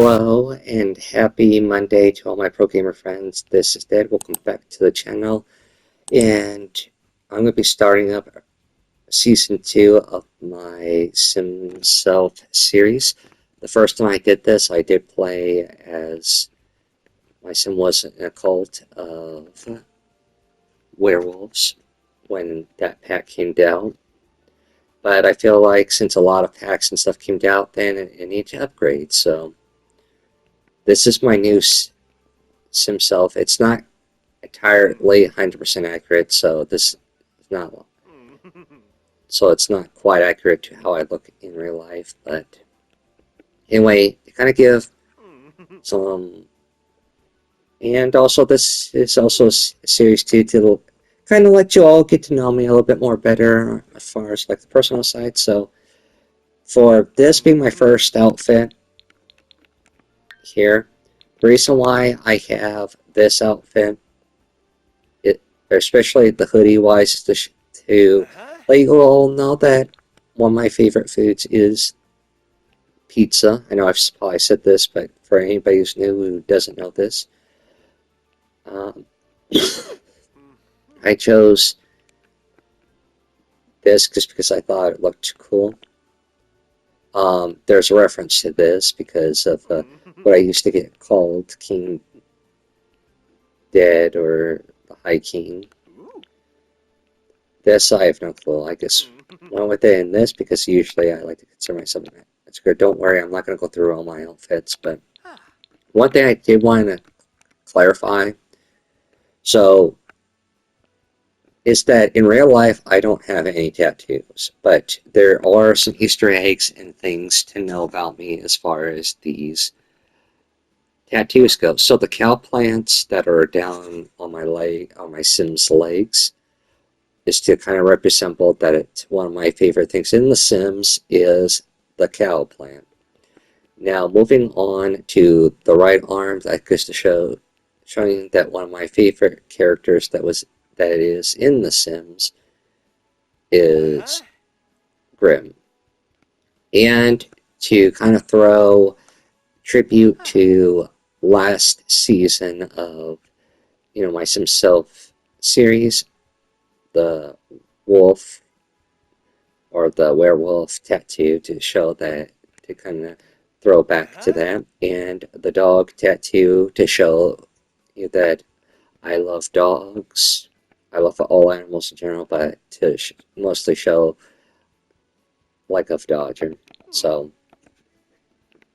Hello and happy Monday to all my pro gamer friends. This is Dad. Welcome back to the channel. And I'm going to be starting up season 2 of my SimSelf series. The first time I did this, I did play as my sim was in a cult of werewolves when that pack came down. But I feel like since a lot of packs and stuff came out, then it needed to upgrade. So this is my new SimSelf. It's not entirely 100% accurate, so this is not it's not quite accurate to how I look in real life. But anyway, to kind of give some, and also this is also a series too to kind of let you all get to know me a little bit more better as far as like the personal side. So for this being my first outfit here, the reason why I have this outfit, especially the hoodie wise, is to let you all know that one of my favorite foods is pizza. I know I've probably said this, but for anybody who's new who doesn't know this, um, I chose this just because I thought it looked cool. There's a reference to this because of what I used to get called King Dead or the High King. This I have no clue. I just went with it in this because usually I like to consider myself an good. Don't worry, I'm not going to go through all my outfits, but one thing I did want to clarify, so, is that in real life I don't have any tattoos, but there are some Easter eggs and things to know about me as far as these tattoos go. So the cow plants that are down on my leg, on my Sim's legs, is to kind of represent that it's one of my favorite things in The Sims is the cow plant. Now, moving on to the right arm, that goes to showing that one of my favorite characters that is in The Sims is Grim. And to kind of throw tribute to last season of my SimSelf series, the wolf or the werewolf tattoo to show that, to kind of throw back to that, and the dog tattoo to show that I love dogs. I love all animals in general, but to mostly show like of Dodger. So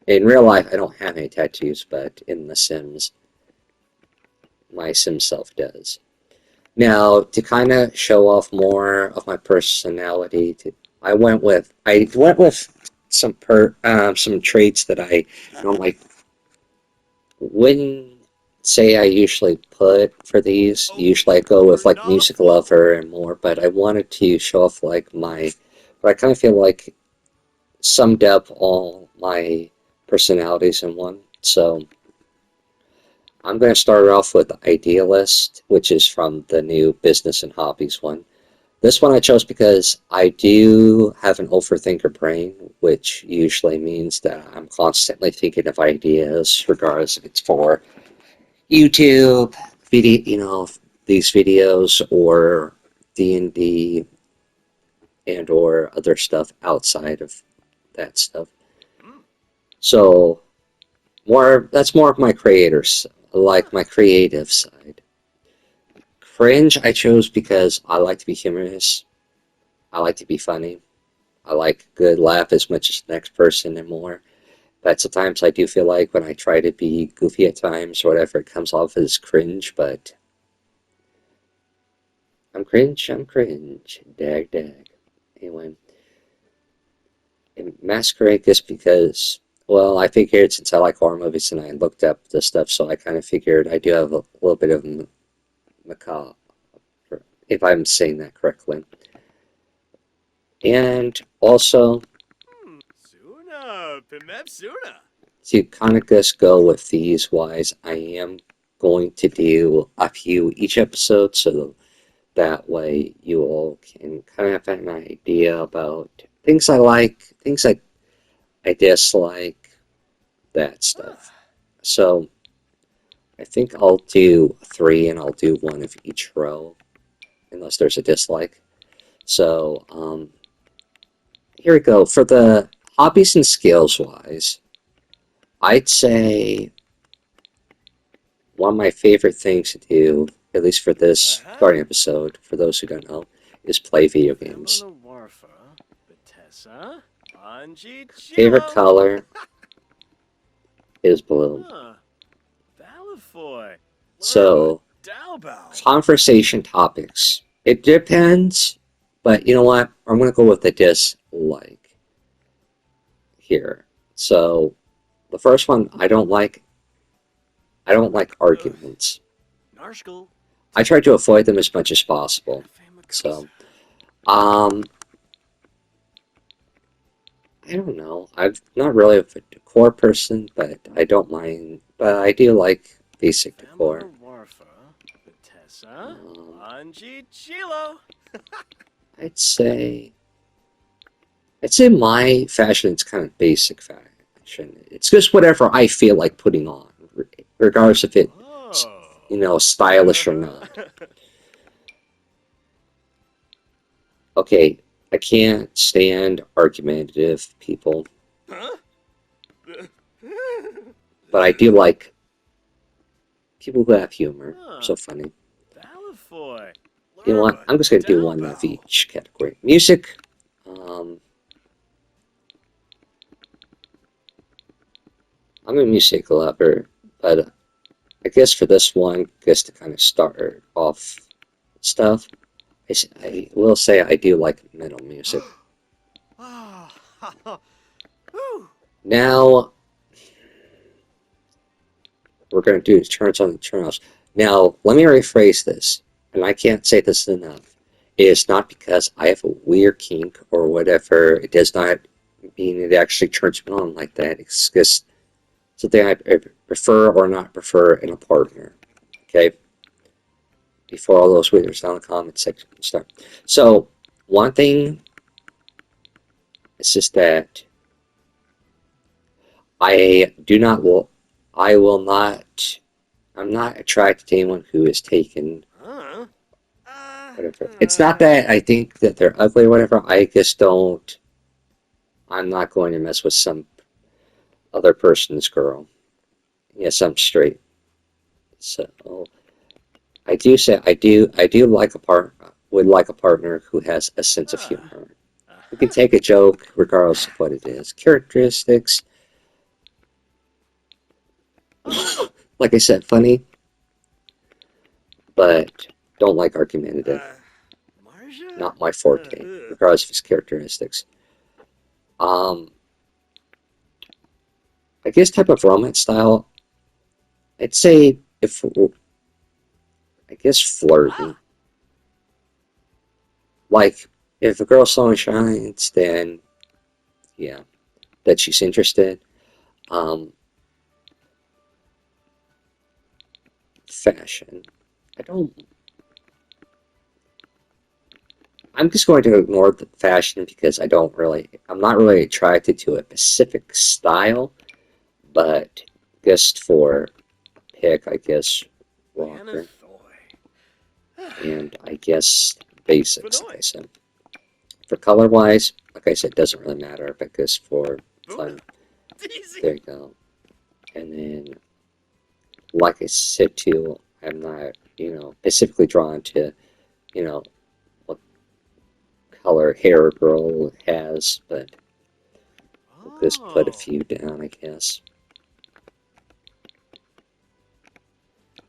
in real life, I don't have any tattoos, but in The Sims, my SimSelf does. Now, to kind of show off more of my personality, I went with some traits that I wouldn't say I usually put for these. Usually, I go with like music lover and more, but I wanted to show off like but I kind of feel like summed up all my personalities in one. So I'm going to start off with Idealist, which is from the new Business and Hobbies one. This one I chose because I do have an overthinker brain, which usually means that I'm constantly thinking of ideas, regardless if it's for YouTube, video, these videos, or D&D, and or other stuff outside of that stuff. So that's more of my creators, like my creative side. Cringe I chose because I like to be humorous. I like to be funny. I like a good laugh as much as the next person and more. But sometimes I do feel like when I try to be goofy at times or whatever, it comes off as cringe, but I'm cringe. Dag, dag. Anyway, and Masquerade just because, well, I figured since I like horror movies and I looked up the stuff, so I kind of figured I do have a little bit of macabre, if I'm saying that correctly. And also, to kind of just go with these wise, I am going to do a few each episode, so that way you all can kind of have an idea about things I like, things I dislike, that stuff. So I think I'll do 3 and I'll do 1 of each row, unless there's a dislike. So here we go. For the hobbies and skills wise, I'd say one of my favorite things to do, at least for this starting episode, for those who don't know, is play video games. Favorite color is blue. So, conversation topics. It depends, but you know what? I'm going to go with the dislike here. So, the first one, I don't like arguments. I try to avoid them as much as possible. So, I don't know. I'm not really a decor person, but I don't mind. But I do like basic decor. I'd say my fashion is kind of basic fashion. It's just whatever I feel like putting on, regardless if it's, stylish or not. Okay, I can't stand argumentative people, but I do like people who have humor. So funny. You know what? I'm just going to do 1 of each category. Music. I'm a music lover, but I guess for this one, just to kind of start off stuff, I will say I do like metal music. Now, we're going to do turns on and turn-offs. Now, let me rephrase this, and I can't say this enough. It is not because I have a weird kink or whatever. It does not mean it actually turns me on like that. It's just something I prefer or not prefer in a partner. Okay? Before all those winners down in the comment section start. So, one thing is just that I'm not attracted to anyone who is taken, whatever. It's not that I think that they're ugly or whatever, I'm not going to mess with some other person's girl. Yes, I'm straight. So, I do say, would like a partner who has a sense of humor. Who can take a joke regardless of what it is. Characteristics. Like I said, funny, but don't like argumentative. Not my forte, regardless of his characteristics. I guess type of romance style, I'd say flirty. Like, if a girl so shines, then, yeah, that she's interested. Fashion. I'm just going to ignore the fashion because I'm not really attracted to a specific style, but just for pick, I guess, rocker. And I guess basics, like I said. For color-wise, like I said, it doesn't really matter, but just for fun. There you go. And then, like I said too, I'm not, specifically drawn to, what color hair a girl has, but we'll just put a few down, I guess.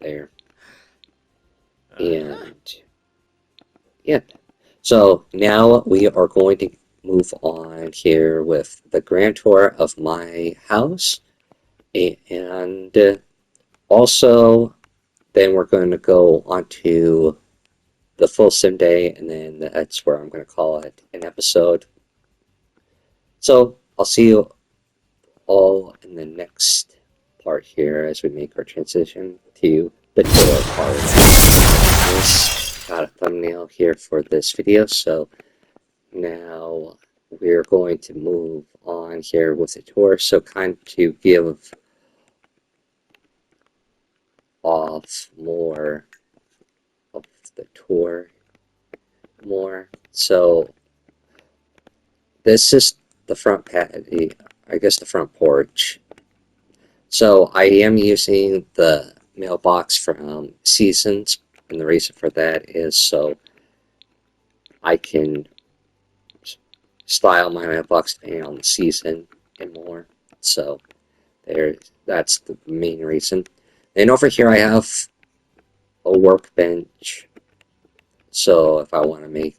There. And, yeah. So now we are going to move on here with the grand tour of my house. And also, then we're going to go on to the full sim day, and then that's where I'm going to call it an episode. So I'll see you all in the next part here as we make our transition to the tour part. Got a thumbnail here for this video, so now we're going to move on here with the tour. So kind of to give off more of the tour more. So this is the front patio, I guess the front porch. So I am using the mailbox from Seasons, and the reason for that is so I can style my mailbox depending on the season and more. So that's the main reason. And over here I have a workbench. So if I want to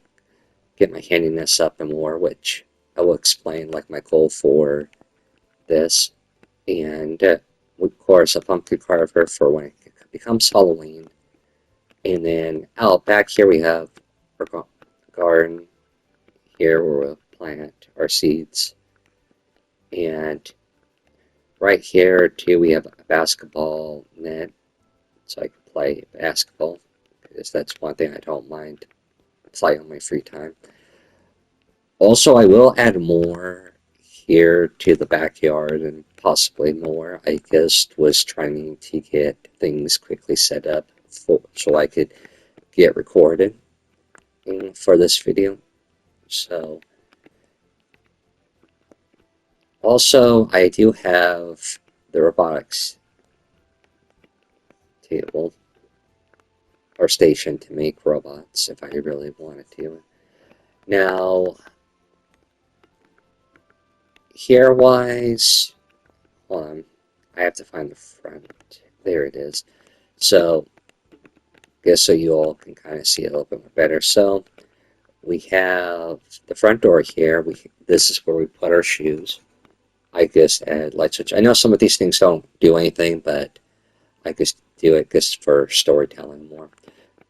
get my handiness up and more, which I will explain like my goal for this, and of course a pumpkin carver for when it becomes Halloween. And then out back here we have our garden here where we'll plant our seeds. And right here too we have a basketball net, so I can play basketball because that's one thing I don't mind playing on my free time. Also, I will add more here to the backyard and possibly more. I just was trying to get things quickly set up so I could get recorded for this video. So, also, I do have the robotics table or station to make robots if I really wanted to. Now, here wise, hold on, I have to find the front. There it is. So, guess so you all can kind of see it a little bit more better. So, we have the front door here. This is where we put our shoes. I just add light switch. I know some of these things don't do anything, but I just do it just for storytelling more.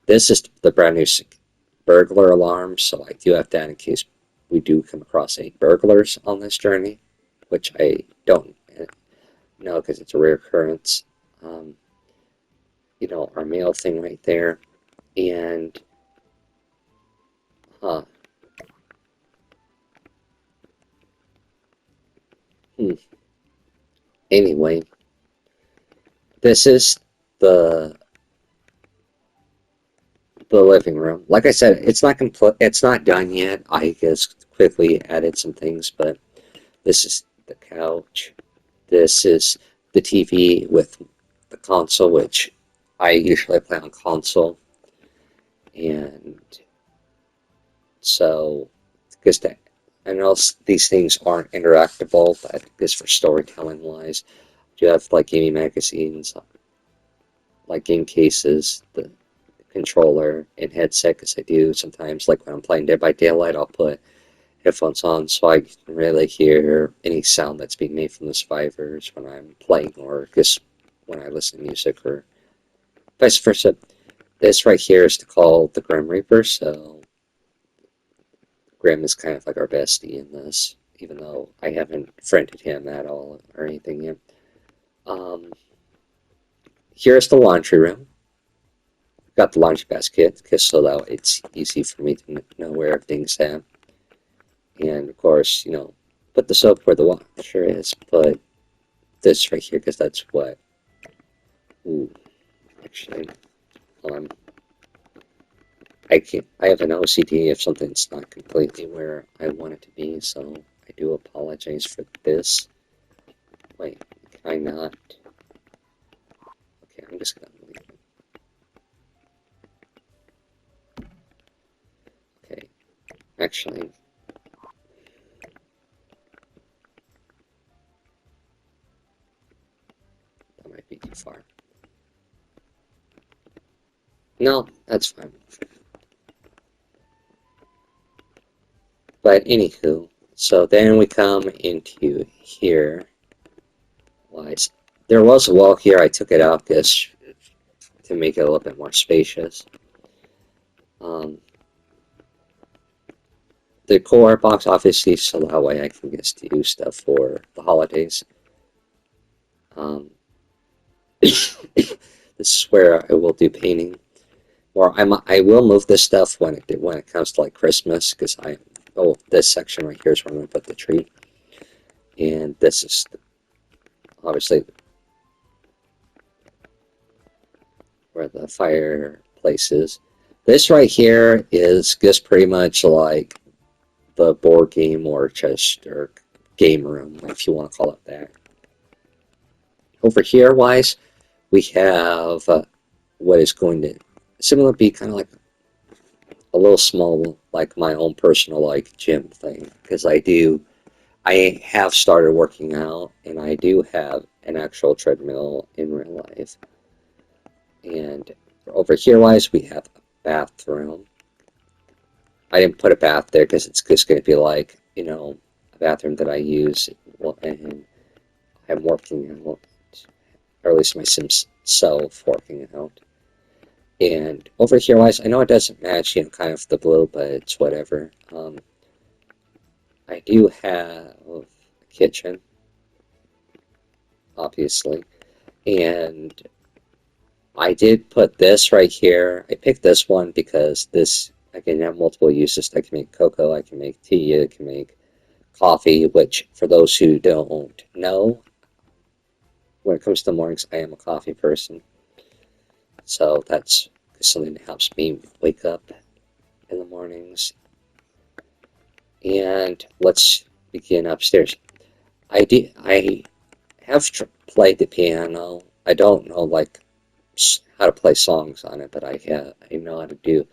This is the brand new burglar alarm, so I do have that in case we do come across any burglars on this journey, which I don't know because it's a rare occurrence. You know, our mail thing right there, and huh. Anyway, this is the living room. Like I said, it's not complete. It's not done yet. I just quickly added some things, but this is the couch. This is the TV with the console, which I usually play on console, and so because I know these things aren't interactable, but just for storytelling wise, you have like gaming magazines, like game cases, the controller and headset, because I do sometimes, like when I'm playing Dead by Daylight, I'll put headphones on so I can really hear any sound that's being made from the survivors when I'm playing, or just when I listen to music, or vice versa. This right here is to call the Grim Reaper, so Grim is kind of like our bestie in this, even though I haven't friended him at all or anything yet. Um, Here's the laundry room. Got the laundry basket, because so that it's easy for me to know where everything's at. And of course, you know, put the soap where the washer is. Put this right here, because that's what. Ooh, actually, hold on. I have an OCD if something's not completely where I want it to be, so I do apologize for this. Wait, can I not? Okay, I'm just gonna leave it. Okay, actually, that might be too far. No, that's fine. But anywho, so then we come into here. Wise. There was a wall here. I took it out just to make it a little bit more spacious. The core box, obviously, so that way I can just do stuff for the holidays. This is where I will do painting, or I will move this stuff when it comes to like Christmas, because this section right here is where I'm going to put the tree. And this is obviously where the fireplace is. This right here is just pretty much like the board game or chest or game room, if you want to call it that. Over here, wise, we have what is going to similar be kind of like a little small, like my own personal like gym thing, because I have started working out, and I do have an actual treadmill in real life. And over here, wise, we have a bathroom. I didn't put a bath there because it's just going to be like, a bathroom that I use and I'm working out, or at least my SimSelf working out. And over here, wise, I know it doesn't match, kind of the blue, but it's whatever. I do have a kitchen, obviously, and I did put this right here. I picked this one because this, I can have multiple uses. I can make cocoa, I can make tea, I can make coffee, which for those who don't know, when it comes to mornings, I am a coffee person. So that's something that helps me wake up in the mornings. And let's begin upstairs. I have played the piano. I don't know like how to play songs on it, but I know how to do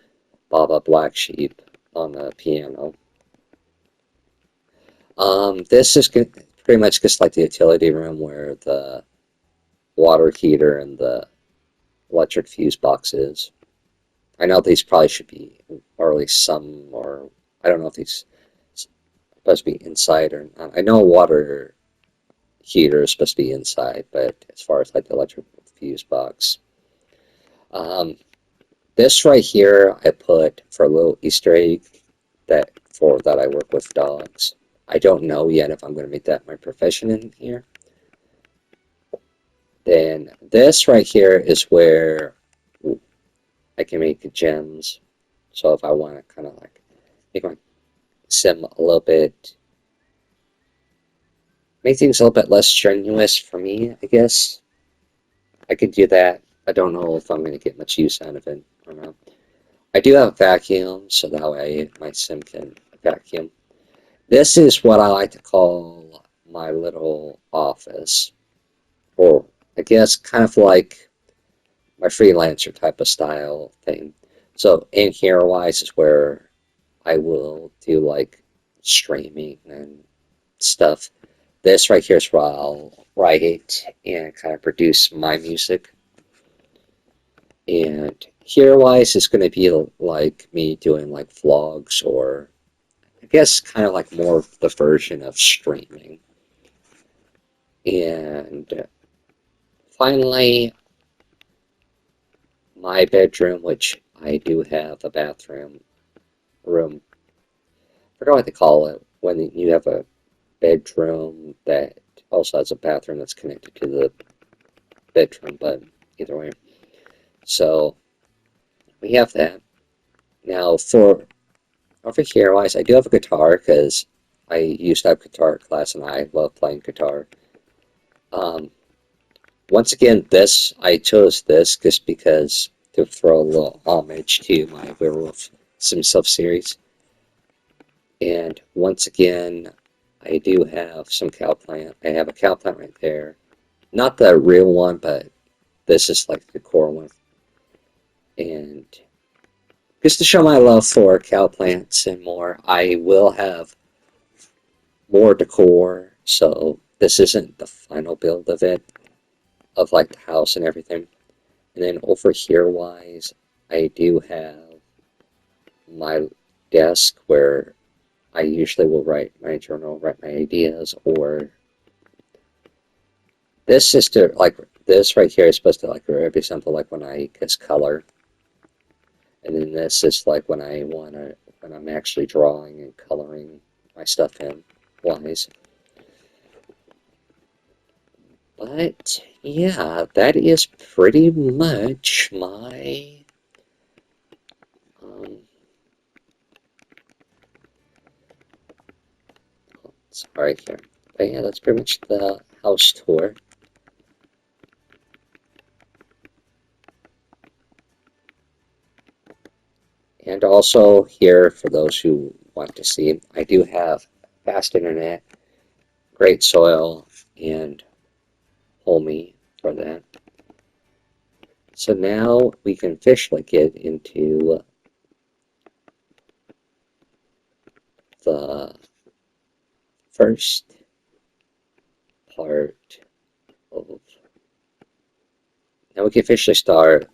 Baba Black Sheep on the piano. This is pretty much just like the utility room where the water heater and the electric fuse box is. I know these probably should be, or at least some, or I don't know if these supposed to be inside or not. I know a water heater is supposed to be inside, but as far as like the electric fuse box. Um, this right here I put for a little Easter egg that I work with dogs. I don't know yet if I'm going to make that my profession in here. Then this right here is where I can make gems. So if I want to kind of like make my sim a little bit, make things a little bit less strenuous for me, I guess. I could do that. I don't know if I'm going to get much use out of it or not. I do have a vacuum, so that way my sim can vacuum. This is what I like to call my little office, or I guess kind of like my freelancer type of style thing. So in here, wise, is where I will do like streaming and stuff. This right here is where I'll write and kind of produce my music. And here, wise, is going to be like me doing like vlogs, or I guess kind of like more of the version of streaming. And finally, my bedroom, which I do have a bathroom room. I forgot what they call it when you have a bedroom that also has a bathroom that's connected to the bedroom, but either way. So we have that. Now for over here, wise, I do have a guitar because I used to have guitar class and I love playing guitar. Um, Once again, I chose this just because to throw a little homage to my Werewolf SimSelf series. And once again, I do have some cow plant. I have a cow plant right there. Not the real one, but this is like the core one. And just to show my love for cow plants and more, I will have more decor. So this isn't the final build of it, of like the house and everything. And then over here wise, I do have my desk where I usually will write my journal, write my ideas, or this is to like this right here is supposed to like represent like when I kiss color, and then this is like when when I'm actually drawing and coloring my stuff in wise. But yeah, that is pretty much my um, Sorry here. But yeah, that's pretty much the house tour. And also here, for those who want to see, I do have fast internet, great soil, and homey for that. So now we can officially get into the first part of. Now we can officially start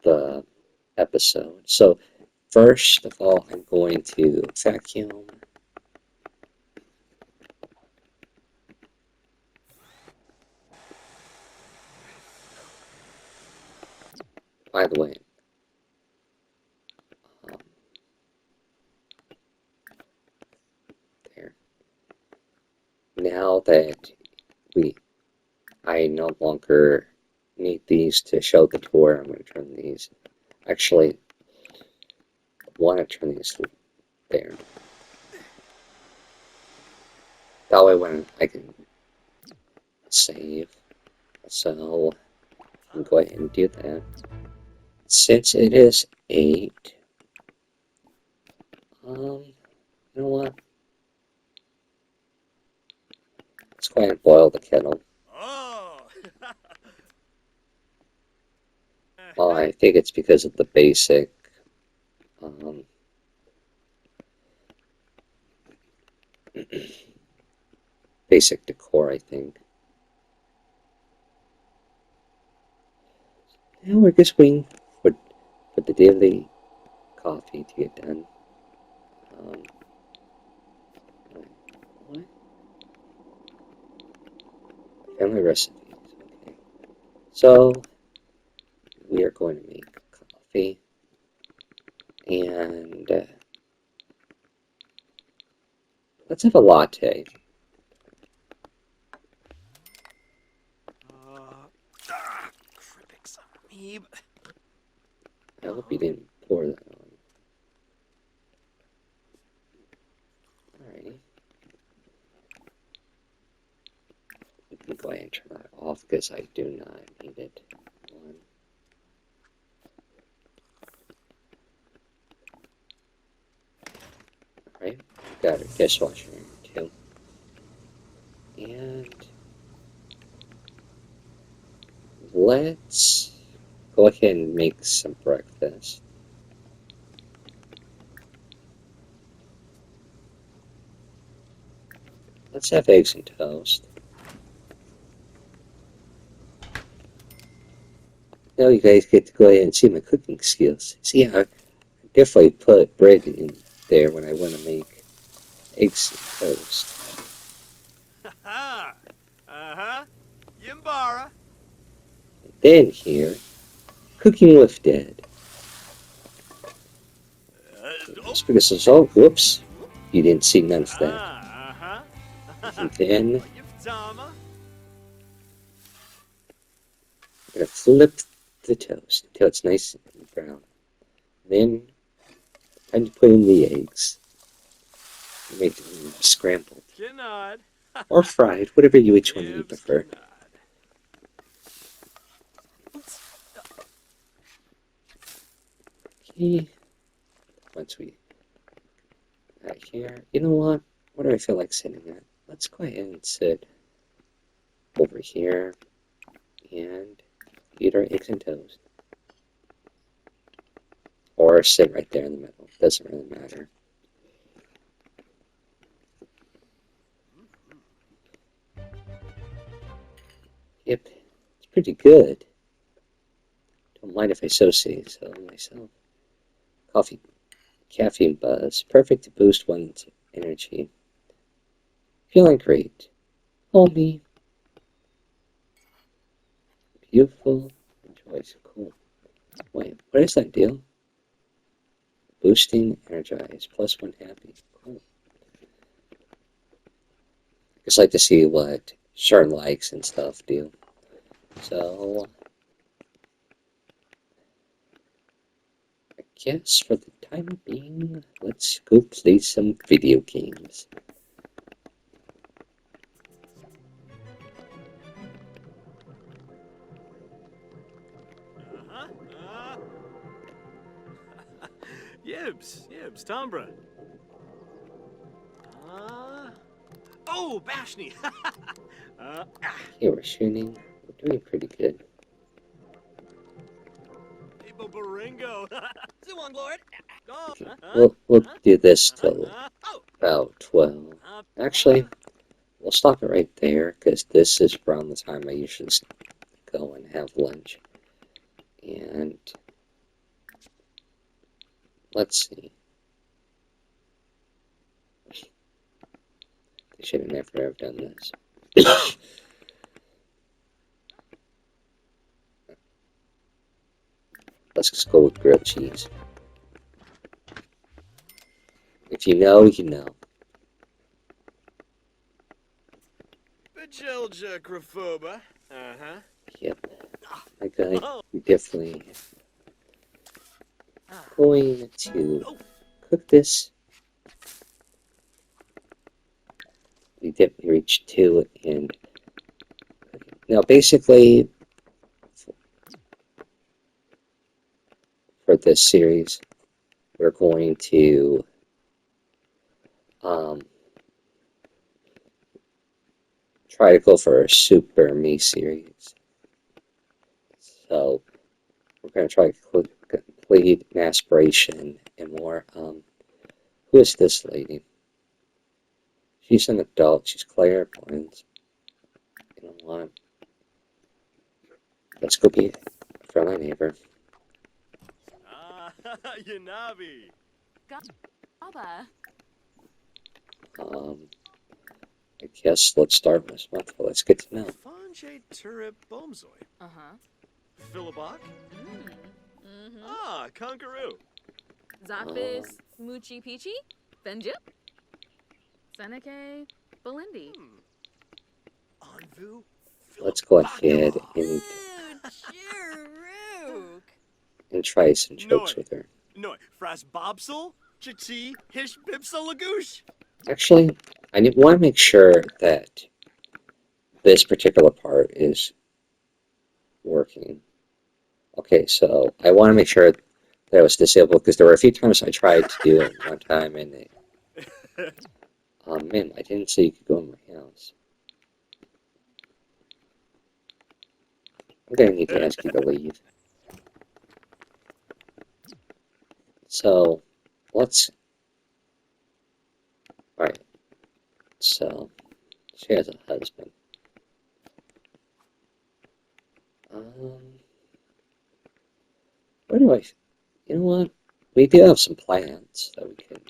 the episode. So first of all, I'm going to vacuum. By the way, um, there. Now that we, I no longer need these to show the tour, I'm going to turn these. Actually, I want to turn these there. That way, when I can save, so I'm go ahead and do that. Since it is 8, you know what? Let's go ahead and boil the kettle. Well, I think it's because of the um, basic decor, I think. Now we're just waiting for the daily coffee to get done. Um, what? Family recipes. Okay. So we are going to make coffee, and let's have a latte. I hope you didn't pour that on. Alrighty. We can go ahead and turn that off because I do not need it. Alright, got a dishwasher in too. And let's go ahead and make some breakfast. Let's have eggs and toast. Now you guys get to go ahead and see my cooking skills. See, I definitely put bread in there when I want to make eggs and toast. Yimbara. And then here, cooking with Dad. Just because it's all, whoops, you didn't see none of that. And then I'm gonna flip the toast until it's nice and brown. Then time to put in the eggs. Make them scrambled or fried, whatever which one you prefer. Okay. Once we right here, you know what? What do I feel like sitting at? Let's go ahead and sit over here and eat our eggs and toast. Or sit right there in the middle. Doesn't really matter. Yep, it's pretty good. Don't mind if I so say so myself. Coffee, caffeine buzz, perfect to boost one's energy. Feeling great. Homey, beautiful, enjoy. Cool. Wait, what is that deal? Boosting, energize, +1 happy. Cool. Just like to see what certain likes and stuff do. So, I guess for the time being, let's go play some video games. Yibs, Tombra. Oh, Bashni. Okay, we're shooting. We're doing pretty good. Abo Baringo. Zuong Lord. Okay, we'll do this till about 12. Actually, we'll stop it right there because this is around the time I usually go and have lunch. And let's see. They should have never have done this. Let's just go with grilled cheese. If you know, you know. Bajilja Graphoba. Uh-huh. Yep. My guy, we definitely going to cook this. We definitely reached 2 and now basically for this series we're going to try to go for a super me series. So we're going to try to complete an aspiration and more. Who is this lady? She's an adult. She's clairvoyant. You know what? Let's go be for my neighbor. Yanabi. Gaba. I guess let's start this month. Well, let's get to know. Fonje Turip Bomzoy. Uh-huh. Philibok. Mm-hmm. Conqueroo. Zafis, Muchi Pichi, Benjip, Seneca, Belindi. Anvu. Let's go ahead and try some jokes with her. No, Fras Bobsel, Chiti, Hish Bibsa Lagoosh. Actually, I want to make sure that this particular part is working. Okay, so I want to make sure that it was disabled because there were a few times I tried to do it one time and it, man, I didn't say you could go in my house. I'm going to need to ask you to leave. So, let's... Alright. So, she has a husband. Where do I... You know what? We do have some plans that we can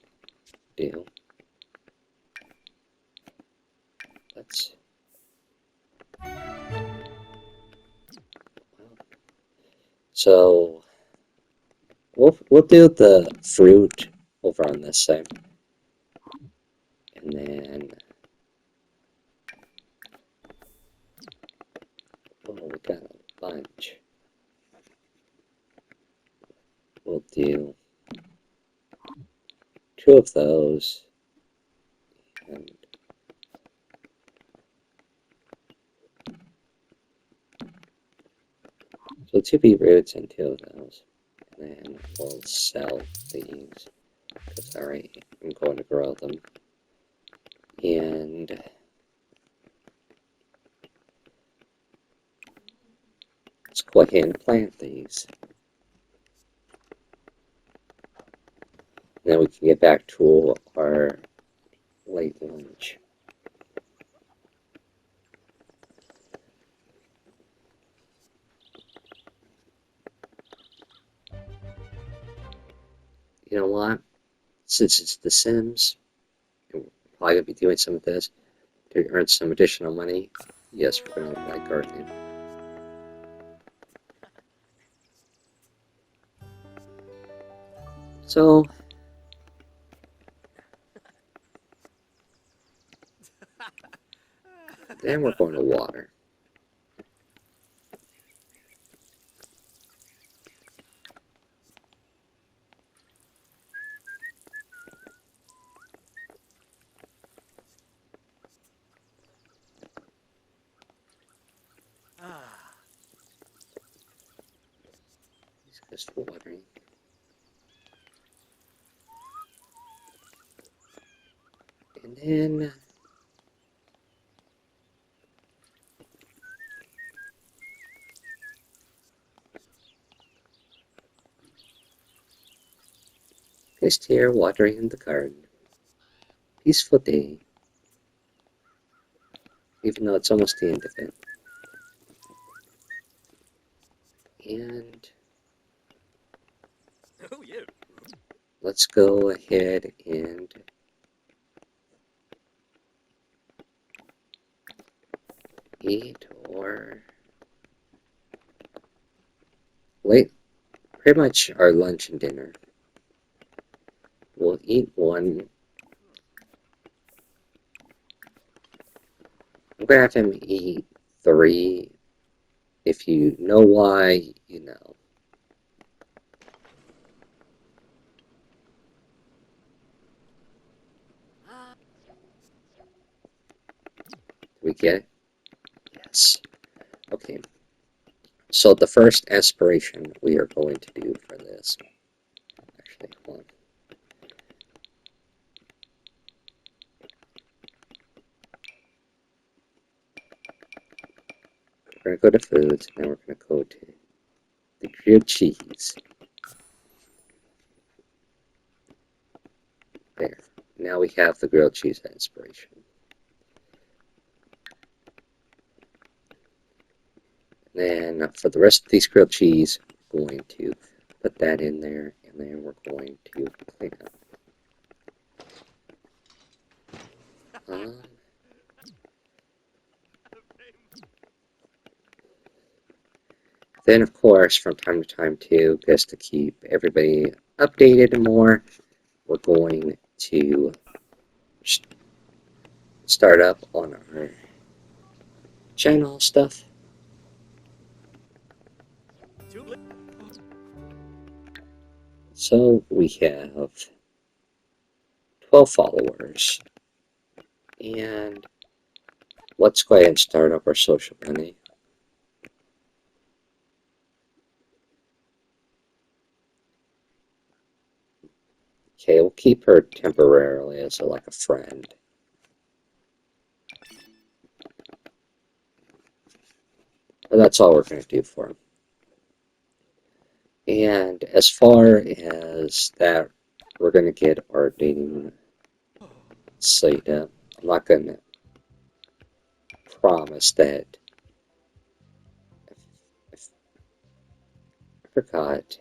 do. Let's... So... We'll do the fruit over on this side. And then... Oh, we got a bunch. We'll do 2 of those. And so 2 beetroots and 2 of those. And then we'll sell these. Because alright, I'm going to grow them. And let's go ahead and plant these. And then we can get back to our late lunch. You know what? Since it's The Sims, and we're probably going to be doing some of this to earn some additional money. Yes, we're going to like gardening. So, then we're going to water. It's just watering. And then just here watering the garden. Peaceful day, even though it's almost the end of it. And Oh, yeah. let's go ahead and eat or late, pretty much our lunch and dinner. We'll eat one. I'm gonna have him eat three. If you know why, you know. Do we get it? Yes. Okay. So the first aspiration we are going to do for this. Actually, hold on. We're gonna go to foods, and then we're gonna go to the grilled cheese. There. Now we have the grilled cheese aspiration. Then for the rest of these grilled cheese, we're going to put that in there, and then we're going to clean up. Um, then, of course, from time to time, too, just to keep everybody updated more, we're going to start up on our channel stuff. So we have 12 followers. And let's go ahead and start up our social bunny. Okay, we'll keep her temporarily as like a friend. But that's all we're going to do for him. And as far as that, we're going to get our dating site up. I'm not going to promise that. If I forgot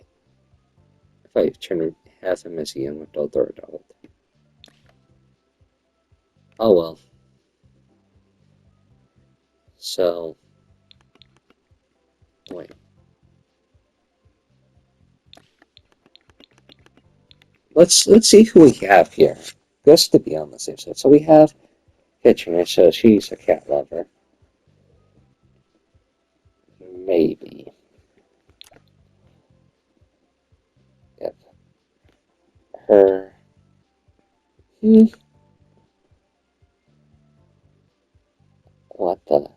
if I turn have him as a young adult or adult. Oh well. So wait. Let's see who we have here. Just to be on the safe side. So we have Kitchener, so she's a cat lover. Maybe. Yep. Her. What the?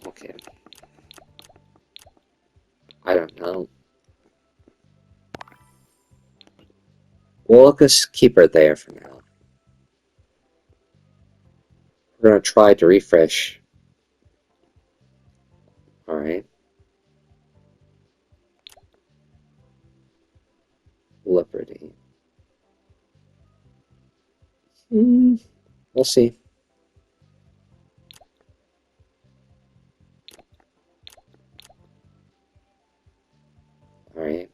Okay. I don't know. We'll just keep her there for now. We're gonna try to refresh. Alright. Liberty. We'll see. Alright.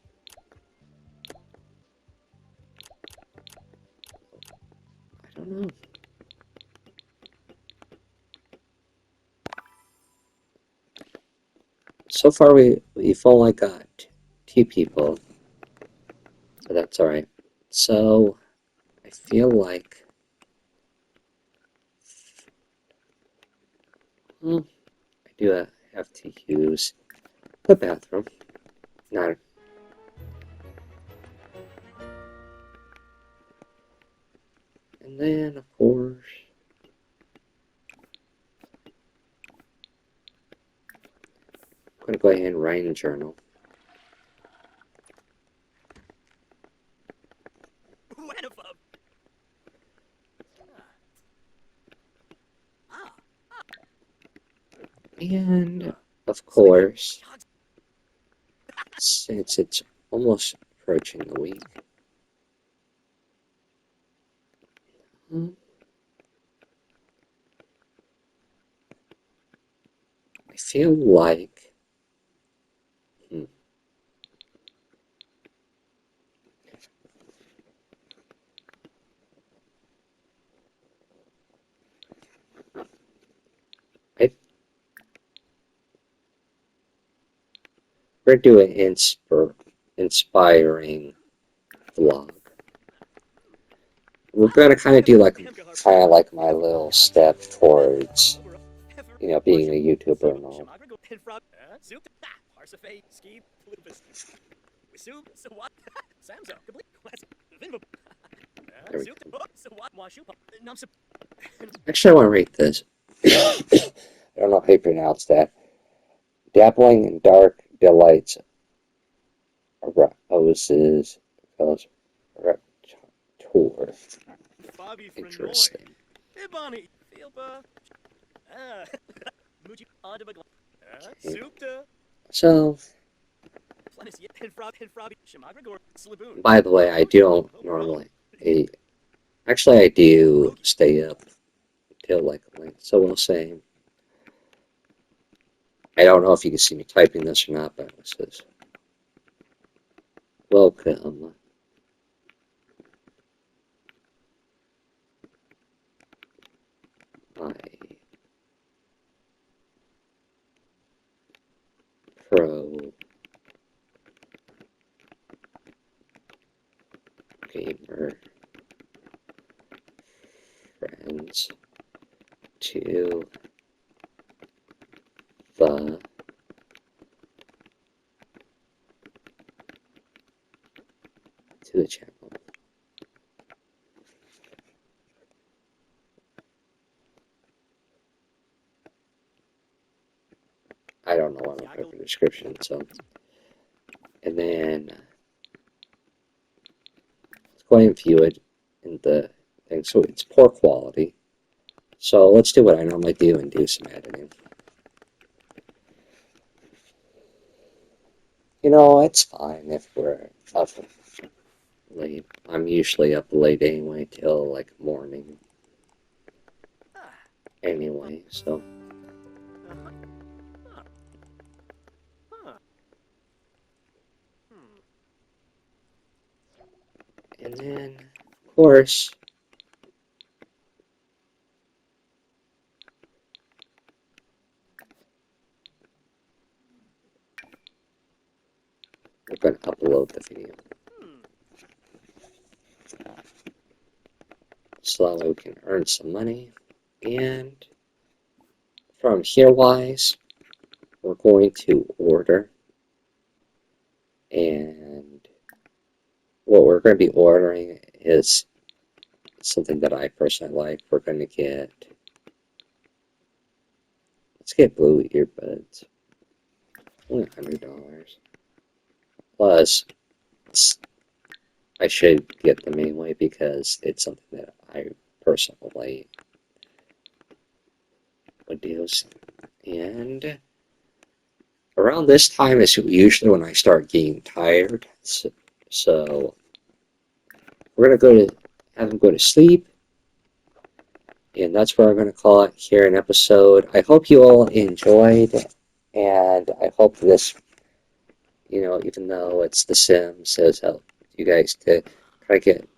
I don't know. So far we've only got 2 people. But that's alright. So I feel like well, I do have to use the bathroom. Not and then of course I'm going to go ahead and write in a journal. Wenifub. And, of course, since it's almost approaching the week, I feel like I, we're doing inspiring vlog. We're going to kind of do like my little step towards being a YouTuber and all. There we go. Actually, I want to rate this. I don't know how you pronounce that. Dabbling in dark delights roses goes tour. Interesting. So, by the way, I don't normally. Actually, I do stay up till like late. So we'll say. I don't know if you can see me typing this or not, but it says, "Welcome." My pro gamer friends to the channel. I don't know what I'm put in the description, so. And then let's go ahead and view it in the thing. So it's poor quality. So let's do what I normally do and do some editing. It's fine if we're up late. I'm usually up late anyway, till like morning. Anyway, so. And then, of course, we're going to upload the video. So that way we can earn some money. And from here wise, we're going to order. And what we're going to be ordering is something that I personally like. We're going to let's get blue earbuds. Only $100. Plus, I should get them anyway because it's something that I personally would do. And around this time is usually when I start getting tired. So we're going to have them go to sleep. And that's where I'm going to call it here an episode. I hope you all enjoyed. And I hope this, even though it's The Sims, has helped you guys to try to get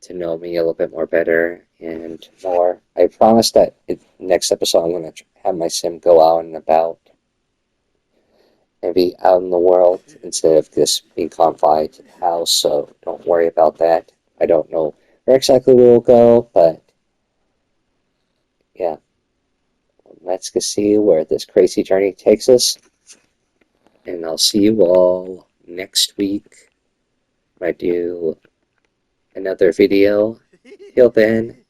to know me a little bit more better and more. I promise that next episode I'm going to have my sim go out and about and be out in the world instead of just being confined to the house, so don't worry about that. I don't know where exactly we'll go, but yeah, let's go see where this crazy journey takes us, and I'll see you all next week when I do another video. Till then,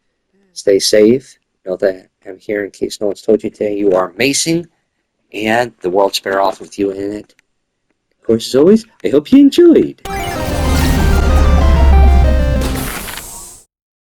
stay safe. Know that I'm here in case no one's told you today. You are amazing, and the world's better off with you in it. Of course, as always, I hope you enjoyed.